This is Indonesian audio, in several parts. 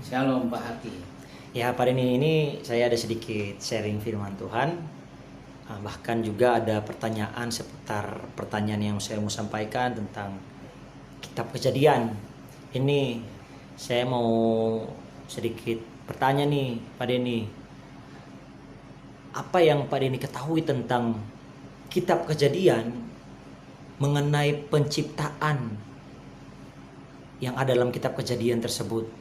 Shalom Pak Haki. Ya, pada ini saya ada sedikit sharing firman Tuhan. Bahkan juga ada pertanyaan seputar pertanyaan yang saya mau sampaikan tentang kitab Kejadian. Ini saya mau sedikit bertanya nih Pak Denny. Apa yang Pak Denny ketahui tentang kitab Kejadian mengenai penciptaan yang ada dalam kitab Kejadian tersebut?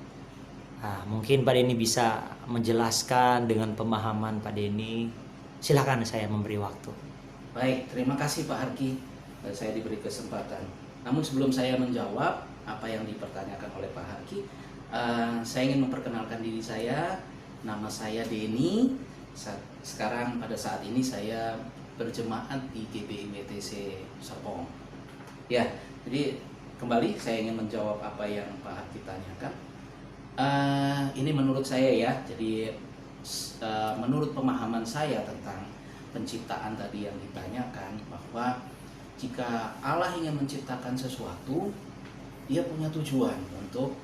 Mungkin Pak Denny bisa menjelaskan dengan pemahaman Pak Denny. Silakan, saya memberi waktu. Baik, terima kasih Pak Harki. Saya diberi kesempatan. Namun sebelum saya menjawab apa yang dipertanyakan oleh Pak Harki, saya ingin memperkenalkan diri saya. Nama saya Denny. Sekarang pada saat ini saya berjemaat di GBI-WTC Serpong. Ya, jadi kembali saya ingin menjawab apa yang Pak Harki tanyakan. Ini menurut saya ya, jadi menurut pemahaman saya tentang penciptaan tadi yang ditanyakan, bahwa jika Allah ingin menciptakan sesuatu, dia punya tujuan untuk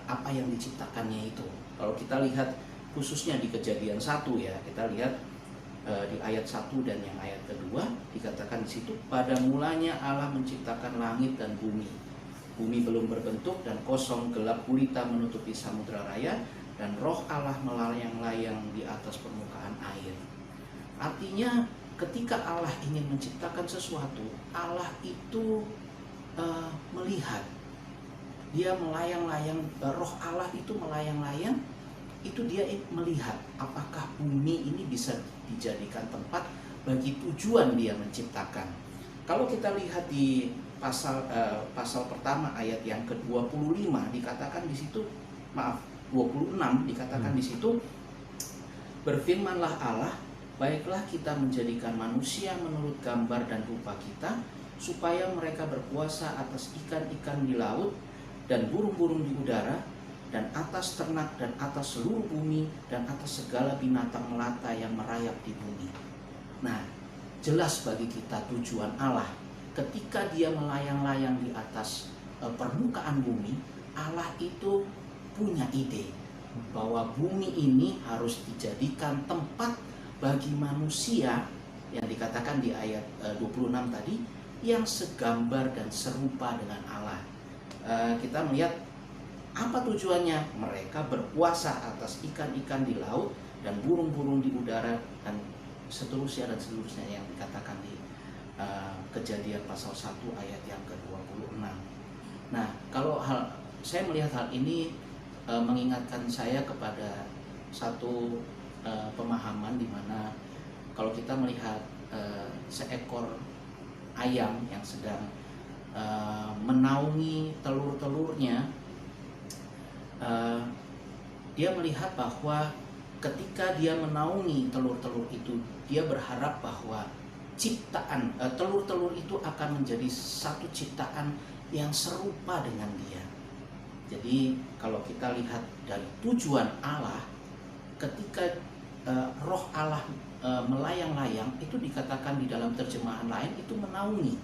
apa yang diciptakannya itu. Kalau kita lihat khususnya di Kejadian 1 ya, kita lihat di ayat 1 dan yang ayat kedua dikatakan di situ, pada mulanya Allah menciptakan langit dan bumi. Bumi belum berbentuk dan kosong, gelap gulita menutupi samudra raya, dan roh Allah melayang-layang di atas permukaan air. Artinya ketika Allah ingin menciptakan sesuatu, Allah itu melihat, dia melayang-layang, roh Allah itu melayang-layang, itu dia melihat apakah bumi ini bisa dijadikan tempat bagi tujuan dia menciptakan. Kalau kita lihat di pasal pertama ayat yang ke-25 dikatakan di situ, 26 dikatakan di situ, berfirmanlah Allah, baiklah kita menjadikan manusia menurut gambar dan rupa kita, supaya mereka berkuasa atas ikan-ikan di laut dan burung-burung di udara, dan atas ternak dan atas seluruh bumi, dan atas segala binatang melata yang merayap di bumi. Nah, jelas bagi kita tujuan Allah ketika dia melayang-layang di atas permukaan bumi. Allah itu punya ide bahwa bumi ini harus dijadikan tempat bagi manusia yang dikatakan di ayat 26 tadi, yang segambar dan serupa dengan Allah. Kita melihat apa tujuannya? Mereka berkuasa atas ikan-ikan di laut dan burung-burung di udara, dan seterusnya yang dikatakan di Kejadian pasal 1 ayat yang ke-26. Nah, kalau saya melihat hal ini mengingatkan saya kepada satu pemahaman di mana kalau kita melihat seekor ayam yang sedang menaungi telur-telurnya, dia melihat bahwa ketika dia menaungi telur-telur itu, dia berharap bahwa ciptaan telur-telur itu akan menjadi satu ciptaan yang serupa dengan dia. Jadi kalau kita lihat dari tujuan Allah, ketika roh Allah melayang-layang, itu dikatakan di dalam terjemahan lain itu menaungi.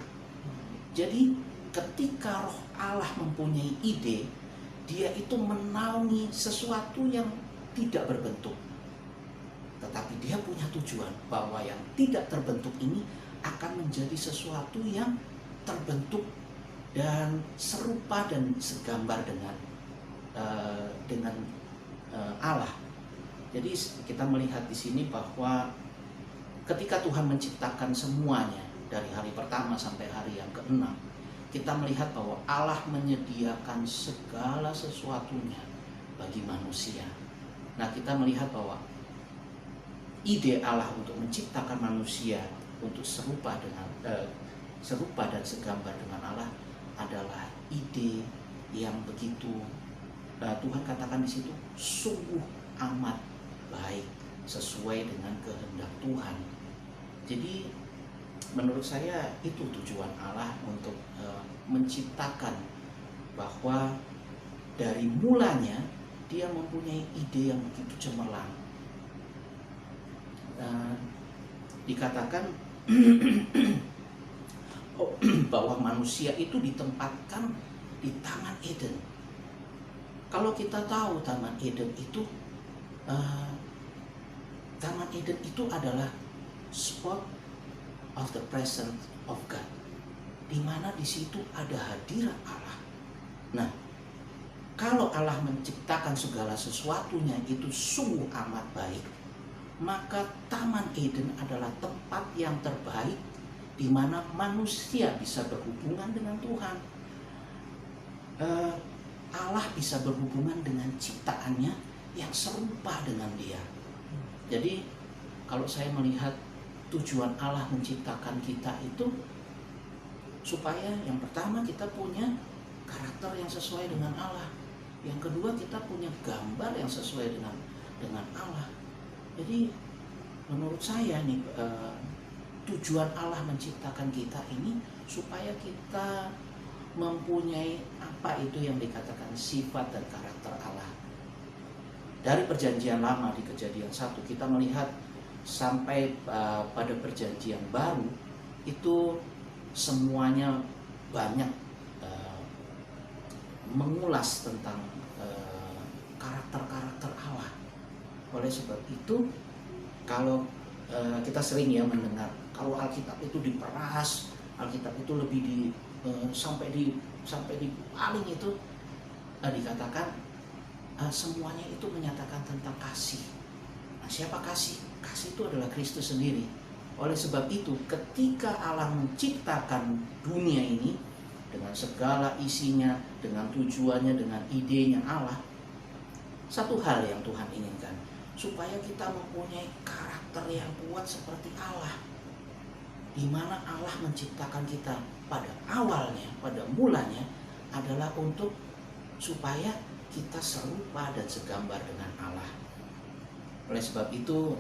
Jadi ketika roh Allah mempunyai ide, dia itu menaungi sesuatu yang tidak berbentuk, tetapi dia punya tujuan bahwa yang tidak terbentuk ini akan menjadi sesuatu yang terbentuk dan serupa dan segambar dengan Allah. Jadi kita melihat di sini bahwa ketika Tuhan menciptakan semuanya dari hari pertama sampai hari yang ke-6, kita melihat bahwa Allah menyediakan segala sesuatunya bagi manusia. Nah, kita melihat bahwa ide Allah untuk menciptakan manusia untuk serupa dan segambar dengan Allah adalah ide yang begitu Tuhan katakan di situ sungguh amat baik, sesuai dengan kehendak Tuhan. Jadi menurut saya itu tujuan Allah untuk menciptakan, bahwa dari mulanya dia mempunyai ide yang begitu cemerlang. Dikatakan bahwa manusia itu ditempatkan di Taman Eden. Kalau kita tahu uh, Taman Eden itu adalah spot of the presence of God, di mana di situ ada hadirat Allah. Nah, kalau Allah menciptakan segala sesuatunya itu sungguh amat baik, maka Taman Eden adalah tempat yang terbaik di mana manusia bisa berhubungan dengan Tuhan. Allah bisa berhubungan dengan ciptaannya yang serupa dengan Dia. Jadi kalau saya melihat tujuan Allah menciptakan kita itu supaya yang pertama kita punya karakter yang sesuai dengan Allah, yang kedua kita punya gambar yang sesuai dengan Allah. Jadi menurut saya nih, tujuan Allah menciptakan kita ini supaya kita mempunyai apa itu yang dikatakan sifat dan karakter Allah. Dari perjanjian lama di Kejadian 1 kita melihat sampai pada perjanjian baru itu semuanya banyak mengulas tentang karakter-karakter Allah. Oleh sebab itu kalau kita sering ya mendengar kalau Alkitab itu diperas, Alkitab itu lebih sampai di paling itu dikatakan semuanya itu menyatakan tentang kasih. Nah, siapa kasih? Kasih itu adalah Kristus sendiri. Oleh sebab itu ketika Allah menciptakan dunia ini dengan segala isinya, dengan tujuannya, dengan idenya Allah, satu hal yang Tuhan inginkan, supaya kita mempunyai karakter yang kuat seperti Allah, di mana Allah menciptakan kita pada awalnya, pada mulanya adalah untuk supaya kita serupa dan segambar dengan Allah. Oleh sebab itu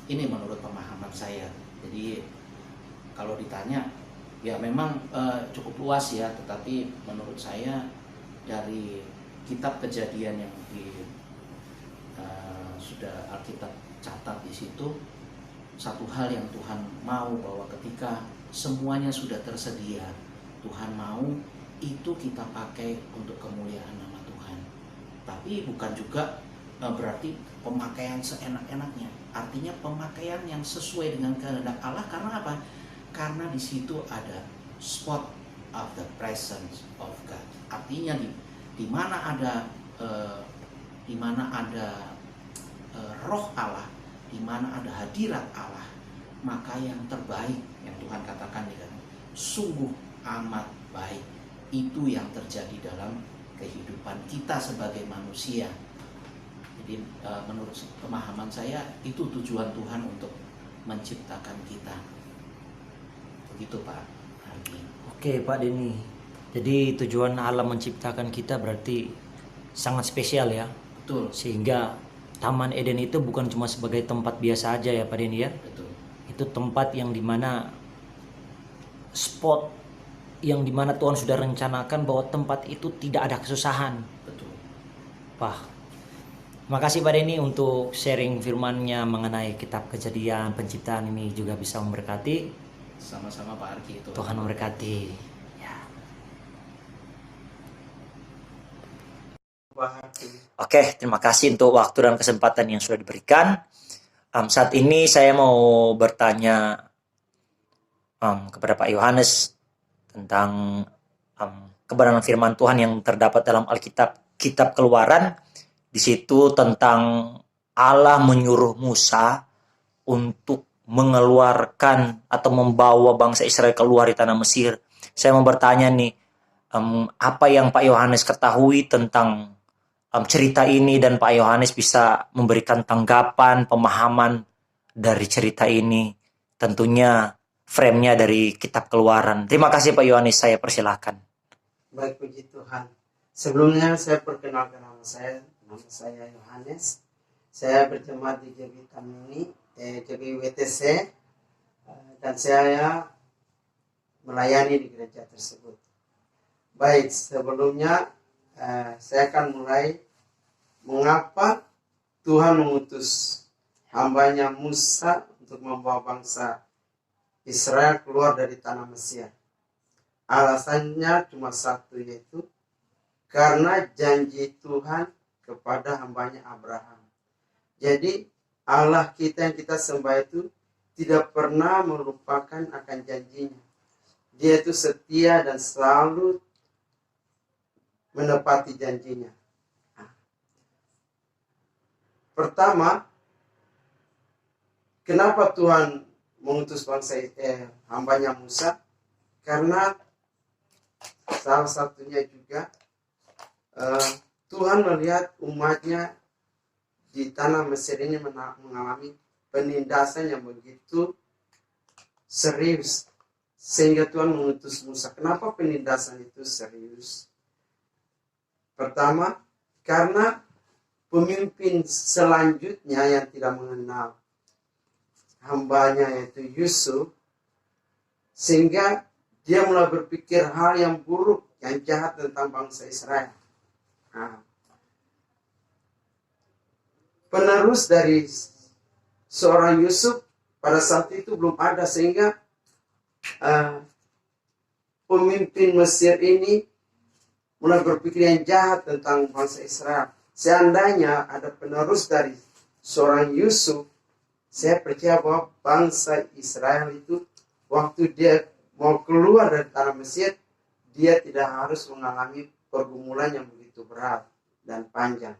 ini menurut pemahaman saya. Jadi kalau ditanya ya memang cukup luas ya, tetapi menurut saya dari kitab Kejadian yang sudah Alkitab catat di situ, satu hal yang Tuhan mau bahwa ketika semuanya sudah tersedia, Tuhan mau itu kita pakai untuk kemuliaan nama Tuhan. Tapi bukan juga berarti pemakaian seenak-enaknya. Artinya pemakaian yang sesuai dengan kehendak Allah. Karena apa? Karena di situ ada spot of the presence of God. Artinya di mana ada roh Allah, di mana ada hadirat Allah, maka yang terbaik yang Tuhan katakan di dalam sungguh amat baik itu yang terjadi dalam kehidupan kita sebagai manusia. Jadi menurut pemahaman saya itu tujuan Tuhan untuk menciptakan kita. Begitu Pak Ardi. Oke Pak Denny. Jadi tujuan Allah menciptakan kita berarti sangat spesial ya. Betul. Sehingga Taman Eden itu bukan cuma sebagai tempat biasa aja ya Pak Denny ya. Betul. Itu tempat yang dimana spot yang dimana Tuhan sudah rencanakan bahwa tempat itu tidak ada kesusahan. Betul. Wah, makasih Pak Denny untuk sharing firman-Nya mengenai kitab Kejadian, penciptaan ini juga bisa memberkati. Sama-sama Pak Arki itu. Tuhan memberkati. Ya. Oke, terima kasih untuk waktu dan kesempatan yang sudah diberikan. Saat ini saya mau bertanya kepada Pak Yohanes tentang kebenaran firman Tuhan yang terdapat dalam Alkitab, kitab Keluaran. Di situ tentang Allah menyuruh Musa untuk mengeluarkan atau membawa bangsa Israel keluar di tanah Mesir. Saya mau bertanya nih, apa yang Pak Yohanes ketahui tentang cerita ini, dan Pak Yohanes bisa memberikan tanggapan, pemahaman dari cerita ini. Tentunya frame-nya dari kitab Keluaran. Terima kasih Pak Yohanes, saya persilahkan. Baik, puji Tuhan. Sebelumnya saya perkenalkan nama saya Yohanes. Saya berjemaat di JB Tamini, JB WTC, dan saya melayani di gereja tersebut. Baik, sebelumnya saya akan mulai mengapa Tuhan mengutus hambanya Musa untuk membawa bangsa Israel keluar dari tanah Mesir. Alasannya cuma satu, yaitu karena janji Tuhan kepada hambanya Abraham. Jadi Allah kita yang kita sembah itu tidak pernah melupakan akan janjinya. Dia itu setia dan selalu menepati janjinya. Pertama, kenapa Tuhan mengutus hambanya Musa? Karena salah satunya juga Tuhan melihat umatnya di tanah Mesir ini mengalami penindasan yang begitu serius, sehingga Tuhan mengutus Musa. Kenapa penindasan itu serius? Pertama, karena pemimpin selanjutnya yang tidak mengenal hambanya yaitu Yusuf, sehingga dia mulai berpikir hal yang buruk, yang jahat tentang bangsa Israel. Penerus dari seorang Yusuf pada saat itu belum ada, sehingga pemimpin Mesir ini mulai berpikir yang jahat tentang bangsa Israel. Seandainya ada penerus dari seorang Yusuf, saya percaya bahwa bangsa Israel itu waktu dia mau keluar dari tanah Mesir, dia tidak harus mengalami pergumulan yang begitu berat dan panjang.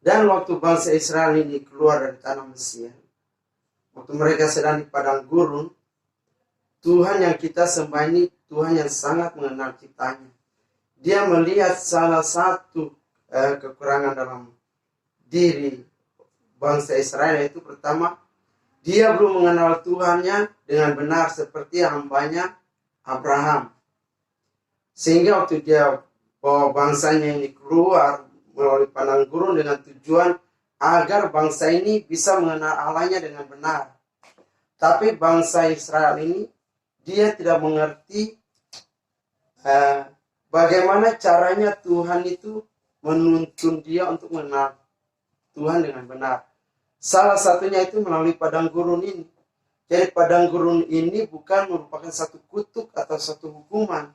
Dan waktu bangsa Israel ini keluar dari tanah Mesir, waktu mereka sedang di padang gurun, Tuhan yang kita sembah ini Tuhan yang sangat mengenal ciptanya. Dia melihat salah satu kekurangan dalam diri bangsa Israel, yaitu pertama, dia belum mengenal Tuhannya dengan benar seperti hambanya Abraham. Sehingga waktu dia bawa bangsanya ini keluar melalui padang gurun dengan tujuan agar bangsa ini bisa mengenal Allahnya dengan benar. Tapi bangsa Israel ini, dia tidak mengerti bagaimana caranya Tuhan itu menuntun dia untuk mengenal Tuhan dengan benar. Salah satunya itu melalui padang gurun ini. Jadi padang gurun ini bukan merupakan satu kutuk atau satu hukuman,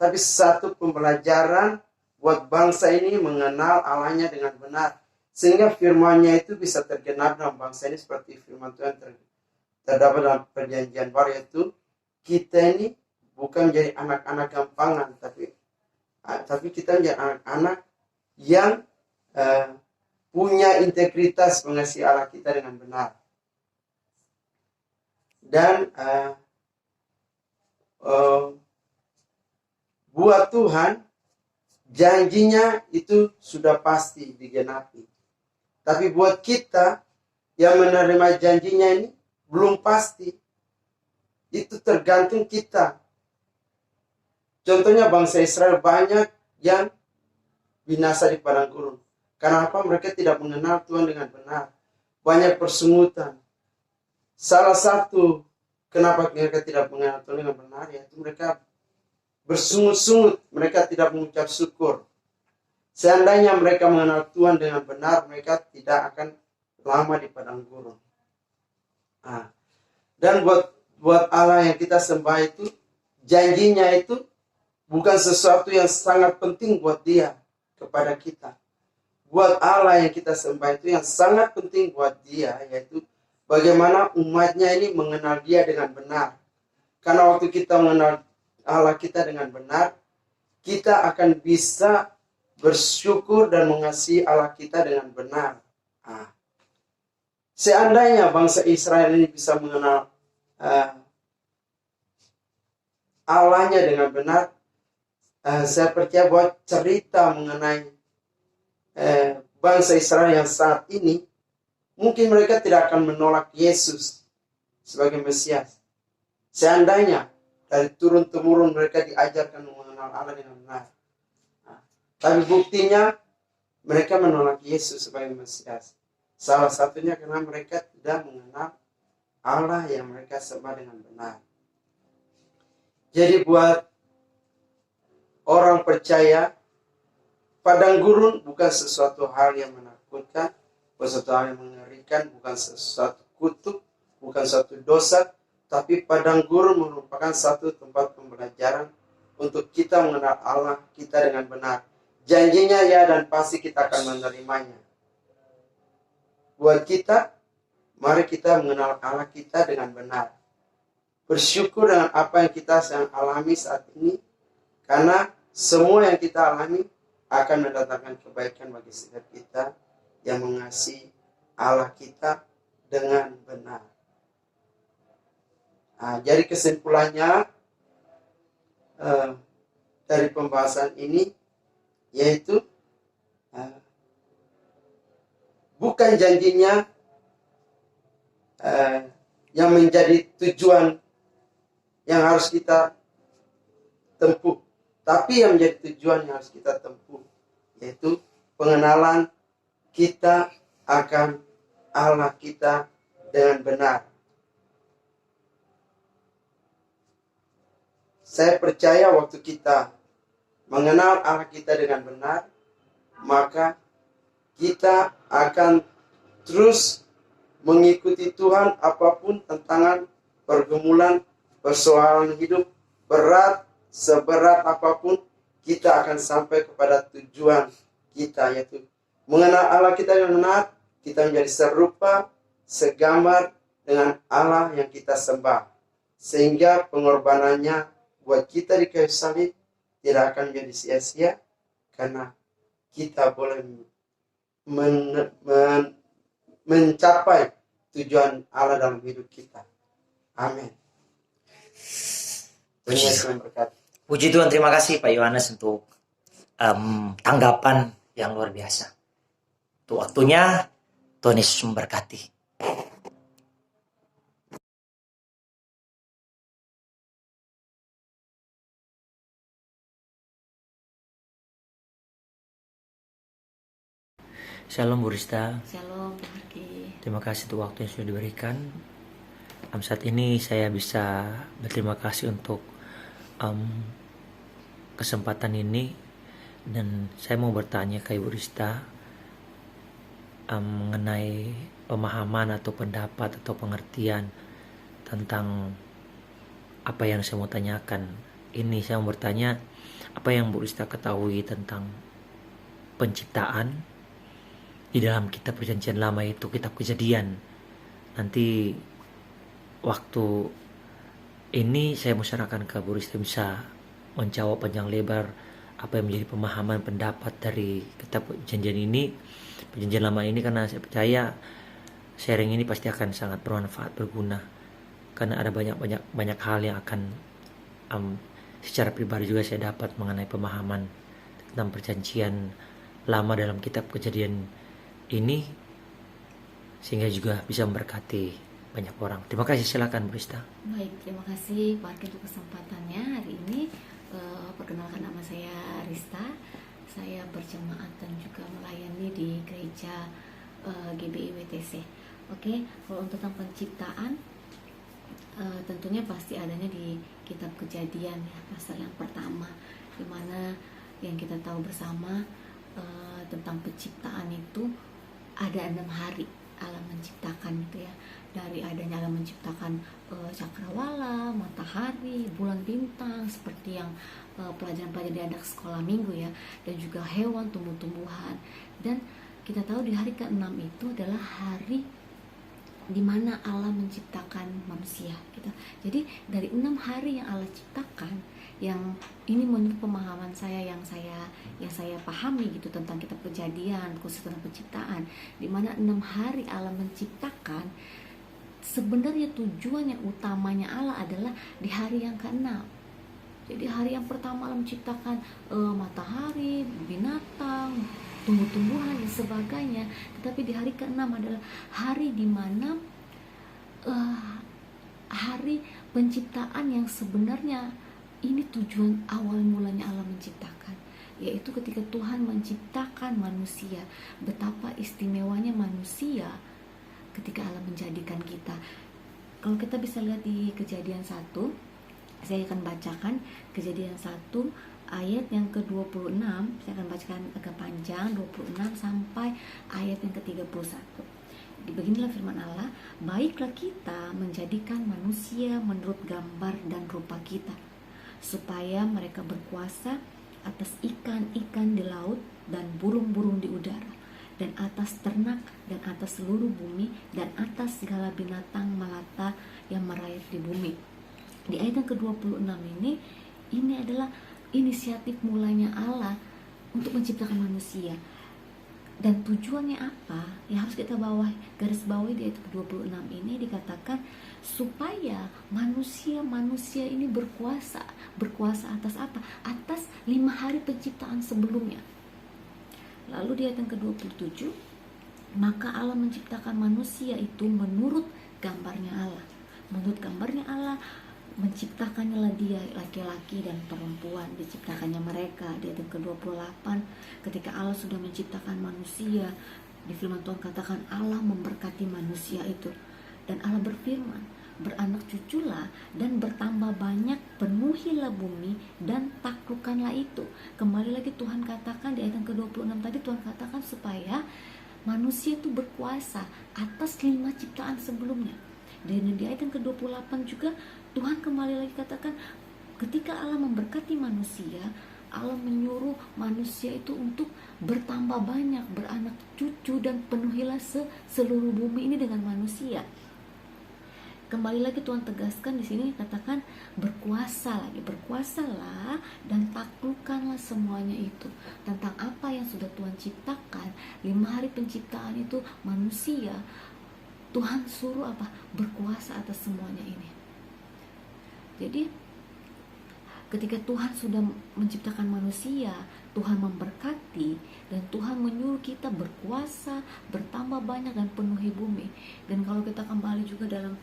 tapi satu pembelajaran buat bangsa ini mengenal Allahnya dengan benar. Sehingga firman-Nya itu bisa tergenap dalam bangsa ini seperti firman Tuhan terdapat dalam perjanjian baru, yaitu kita ini bukan menjadi anak-anak gampangan, tapi kita menjadi anak-anak yang punya integritas mengasihi Allah kita dengan benar. Dan buat Tuhan, janjinya itu sudah pasti digenapi. Tapi buat kita yang menerima janjinya ini belum pasti. Itu tergantung kita. Contohnya bangsa Israel banyak yang binasa di padang gurun. Kenapa? Mereka tidak mengenal Tuhan dengan benar. Banyak persungutan. Salah satu kenapa mereka tidak mengenal Tuhan dengan benar, yaitu mereka bersungut-sungut. Mereka tidak mengucap syukur. Seandainya mereka mengenal Tuhan dengan benar, mereka tidak akan lama di padang gurun. Dan buat Allah yang kita sembah itu, janjinya itu bukan sesuatu yang sangat penting buat dia kepada kita. Buat Allah yang kita sembah itu yang sangat penting buat dia, yaitu bagaimana umatnya ini mengenal dia dengan benar. Karena waktu kita mengenal Allah kita dengan benar, kita akan bisa bersyukur dan mengasihi Allah kita dengan benar. Seandainya bangsa Israel ini bisa mengenal Allahnya dengan benar, saya percaya bahwa cerita mengenai bangsa Israel yang saat ini, mungkin mereka tidak akan menolak Yesus sebagai Mesias. Seandainya dari turun-temurun mereka diajarkan mengenal Allah dengan benar. Tapi buktinya mereka menolak Yesus sebagai Mesias. Salah satunya karena mereka tidak mengenal Allah yang mereka sembah dengan benar. Jadi buat orang percaya, padang gurun bukan sesuatu hal yang menakutkan, bukan sesuatu hal yang mengerikan, bukan sesuatu kutuk, bukan suatu dosa, tapi padang gurun merupakan satu tempat pembelajaran untuk kita mengenal Allah kita dengan benar. Janjinya ya, dan pasti kita akan menerimanya. Buat kita, mari kita mengenal Allah kita dengan benar. Bersyukur dengan apa yang kita sedang alami saat ini, karena semua yang kita alami akan mendatangkan kebaikan bagi setiap kita yang mengasihi Allah kita dengan benar. Nah, jadi kesimpulannya dari pembahasan ini yaitu bukan janjinya yang menjadi tujuan yang harus kita tempuh, tapi yang menjadi tujuan yang harus kita tempuh yaitu pengenalan kita akan Allah kita dengan benar. Saya percaya waktu kita mengenal Allah kita dengan benar, maka kita akan terus mengikuti Tuhan apapun tantangan, pergumulan, persoalan hidup berat, seberat apapun, kita akan sampai kepada tujuan kita, yaitu mengenal Allah kita dengan benar. Kita menjadi serupa, segambar dengan Allah yang kita sembah, sehingga pengorbanannya buat kita di kayu salib tidak akan menjadi sia-sia, karena kita boleh mencapai tujuan Allah dalam hidup kita. Amin. Puji Tuhan, terima kasih Pak Yohanes untuk tanggapan yang luar biasa. Untuk waktunya, Tuhan Yesus memberkati. Shalom Bu Rista. Shalom Pak Harki. Terima kasih untuk waktu yang sudah diberikan. Saat ini saya bisa berterima kasih untuk kesempatan ini, dan saya mau bertanya ke Ibu Rista mengenai pemahaman atau pendapat atau pengertian tentang apa yang saya mau tanyakan. Ini saya mau bertanya, apa yang Bu Rista ketahui tentang penciptaan di dalam kitab Perjanjian Lama, itu kitab Kejadian. Nanti waktu ini saya mau sarankan ke Bu Rista bisa menjawab panjang lebar apa yang menjadi pemahaman pendapat dari kitab Perjanjian ini, Perjanjian Lama ini, karena saya percaya sharing ini pasti akan sangat bermanfaat, berguna, karena ada banyak hal yang akan secara pribadi juga saya dapat mengenai pemahaman tentang Perjanjian Lama dalam kitab Kejadian ini, sehingga juga bisa memberkati banyak orang. Terima kasih, silakan Bu Rista. Baik, terima kasih Pak Harki untuk kesempatannya hari ini. Perkenalkan, nama saya Rista. Saya berjemaat dan juga melayani di gereja GBI WTC. Oke, kalau untuk tentang penciptaan, tentunya pasti adanya di kitab Kejadian ya, pasal yang pertama, di mana yang kita tahu bersama tentang penciptaan itu ada 6 hari Allah menciptakan itu ya. Dari adanya Allah menciptakan cakrawala, matahari, bulan, bintang, seperti yang pelajaran-pelajaran di anak sekolah minggu ya, dan juga hewan, tumbuh-tumbuhan. Dan kita tahu di hari ke-6 itu adalah hari di mana Allah menciptakan manusia gitu. Jadi dari 6 hari yang Allah ciptakan, yang ini menurut pemahaman saya yang saya pahami gitu tentang kitab Kejadian, khusus tentang penciptaan, di mana 6 hari Allah menciptakan, sebenarnya tujuan yang utamanya Allah adalah di hari yang ke-6. Jadi hari yang pertama Allah menciptakan matahari, binatang, tumbuh-tumbuhan dan sebagainya. Tetapi di hari ke-6 adalah hari di mana hari penciptaan yang sebenarnya ini tujuan awal mulanya Allah menciptakan, yaitu ketika Tuhan menciptakan manusia. Betapa istimewanya manusia ketika Allah menjadikan kita. Kalau kita bisa lihat di Kejadian 1, saya akan bacakan Kejadian 1 ayat yang ke-26. Saya akan bacakan agak panjang, 26 sampai ayat yang ke-31. Beginilah firman Allah, baiklah kita menjadikan manusia menurut gambar dan rupa kita, supaya mereka berkuasa atas ikan-ikan di laut dan burung-burung di udara, dan atas ternak, dan atas seluruh bumi, dan atas segala binatang melata yang merayap di bumi. Di ayat yang ke-26 ini adalah inisiatif mulanya Allah untuk menciptakan manusia. Dan tujuannya apa? Yang harus kita garis bawahi di ayat ke-26 ini dikatakan supaya manusia ini berkuasa atas apa? Atas 5 hari penciptaan sebelumnya. Lalu di ayat yang ke-27, maka Allah menciptakan manusia itu menurut gambarnya Allah. Menurut gambarnya Allah menciptakannya dia, laki-laki dan perempuan diciptakannya mereka. Di ayat yang ke-28, ketika Allah sudah menciptakan manusia, di firman Tuhan katakan Allah memberkati manusia itu, dan Allah berfirman, beranak cuculah dan bertambah banyak, penuhilah bumi dan taklukkanlah itu. Kembali lagi Tuhan katakan di ayat yang ke-26 tadi, Tuhan katakan supaya manusia itu berkuasa atas 5 ciptaan sebelumnya. Dan di ayat yang ke-28 juga Tuhan kembali lagi katakan, ketika Allah memberkati manusia, Allah menyuruh manusia itu untuk bertambah banyak, beranak cucu, dan penuhilah seluruh bumi ini dengan manusia. Kembali lagi Tuhan tegaskan di sini katakan berkuasalah dan taklukkanlah semuanya itu. Tentang apa yang sudah Tuhan ciptakan, 5 hari penciptaan itu manusia, Tuhan suruh apa? Berkuasa atas semuanya ini. Jadi ketika Tuhan sudah menciptakan manusia, Tuhan memberkati, dan Tuhan menyuruh kita berkuasa, bertambah banyak dan penuhi bumi. Dan kalau kita kembali juga dalam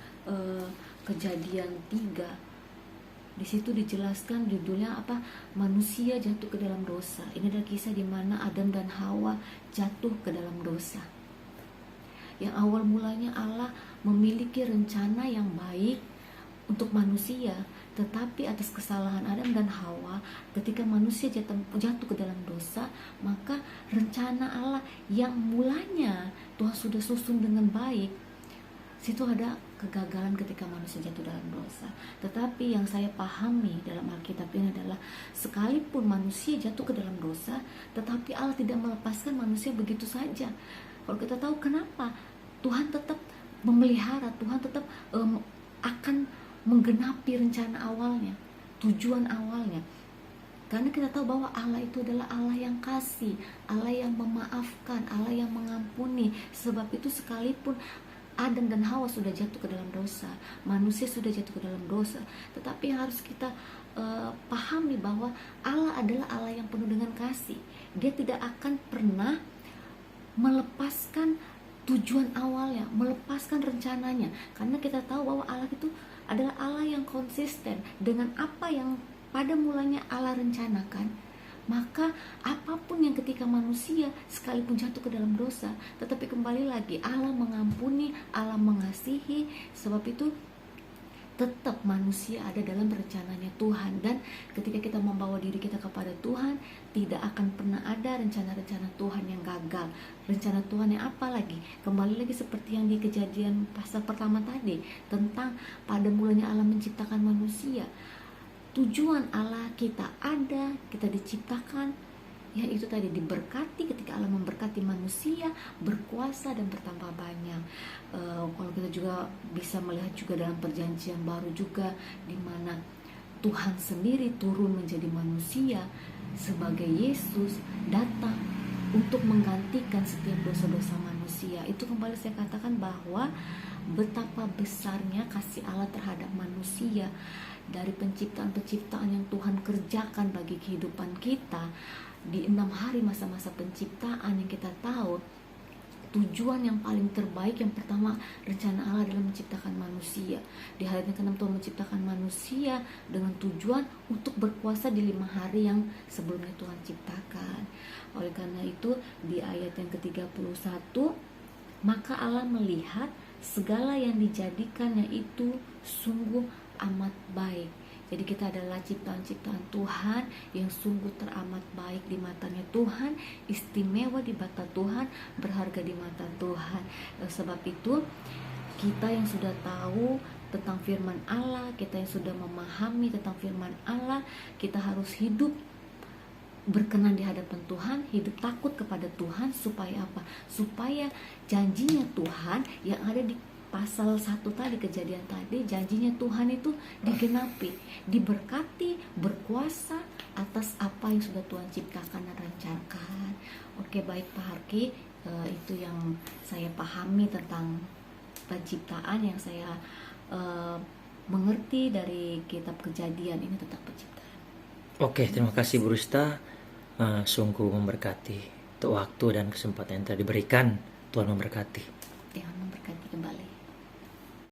Kejadian 3, di situ dijelaskan judulnya apa? Manusia jatuh ke dalam dosa. Ini adalah kisah di mana Adam dan Hawa jatuh ke dalam dosa. Yang awal mulanya Allah memiliki rencana yang baik untuk manusia, tetapi atas kesalahan Adam dan Hawa, ketika manusia jatuh ke dalam dosa, maka rencana Allah yang mulanya Tuhan sudah susun dengan baik, situ ada kegagalan ketika manusia jatuh dalam dosa. Tetapi yang saya pahami dalam Alkitab ini adalah sekalipun manusia jatuh ke dalam dosa, tetapi Allah tidak melepaskan manusia begitu saja. Kalau kita tahu kenapa, Tuhan tetap memelihara, Tuhan tetap akan menggenapi rencana awalnya, tujuan awalnya. Karena kita tahu bahwa Allah itu adalah Allah yang kasih, Allah yang memaafkan, Allah yang mengampuni. Sebab itu sekalipun Adam dan Hawa sudah jatuh ke dalam dosa, manusia sudah jatuh ke dalam dosa, tetapi harus kita pahami bahwa Allah adalah Allah yang penuh dengan kasih. Dia tidak akan pernah melepaskan tujuan awalnya, melepaskan rencananya. Karena kita tahu bahwa Allah itu adalah Allah yang konsisten dengan apa yang pada mulanya Allah rencanakan. Maka apapun yang ketika manusia sekalipun jatuh ke dalam dosa, tetapi kembali lagi Allah mengampuni, Allah mengasihi. Sebab itu tetap manusia ada dalam rencananya Tuhan. Dan ketika kita membawa diri kita kepada Tuhan, tidak akan pernah ada rencana-rencana Tuhan yang gagal. Rencana Tuhan yang apa lagi? Kembali lagi seperti yang di Kejadian pasal pertama tadi, tentang pada mulanya Allah menciptakan manusia. Tujuan Allah kita ada, kita diciptakan, ya itu tadi, diberkati. Ketika Allah memberkati manusia, berkuasa dan bertambah banyak. Kalau kita juga bisa melihat juga dalam perjanjian baru juga, di mana Tuhan sendiri turun menjadi manusia sebagai Yesus, datang untuk menggantikan setiap dosa-dosa manusia. Itu kembali saya katakan bahwa betapa besarnya kasih Allah terhadap manusia. Dari penciptaan-penciptaan yang Tuhan kerjakan bagi kehidupan kita di 6 hari masa-masa penciptaan, yang kita tahu tujuan yang paling terbaik, yang pertama rencana Allah adalah menciptakan manusia. Di ayat yang ke-6 Tuhan menciptakan manusia dengan tujuan untuk berkuasa di 5 hari yang sebelumnya Tuhan ciptakan. Oleh karena itu di ayat yang ke-31, maka Allah melihat segala yang dijadikannya itu sungguh amat baik. Jadi kita adalah ciptaan-ciptaan Tuhan yang sungguh teramat baik di matanya Tuhan, istimewa di mata Tuhan, berharga di mata Tuhan. Sebab itu kita yang sudah tahu tentang firman Allah, kita yang sudah memahami tentang firman Allah, kita harus hidup berkenan di hadapan Tuhan, hidup takut kepada Tuhan, supaya apa? Supaya janjinya Tuhan yang ada di pasal 1 tadi, kejadian tadi, janjinya Tuhan itu digenapi, diberkati, berkuasa atas apa yang sudah Tuhan ciptakan dan rancangan. Oke, baik Pak Harki, itu yang saya pahami tentang penciptaan, yang saya mengerti dari kitab Kejadian ini tentang penciptaan. Oke, terima kasih Bu Rista. Sungguh memberkati untuk waktu dan kesempatan yang telah diberikan. Tuhan memberkati.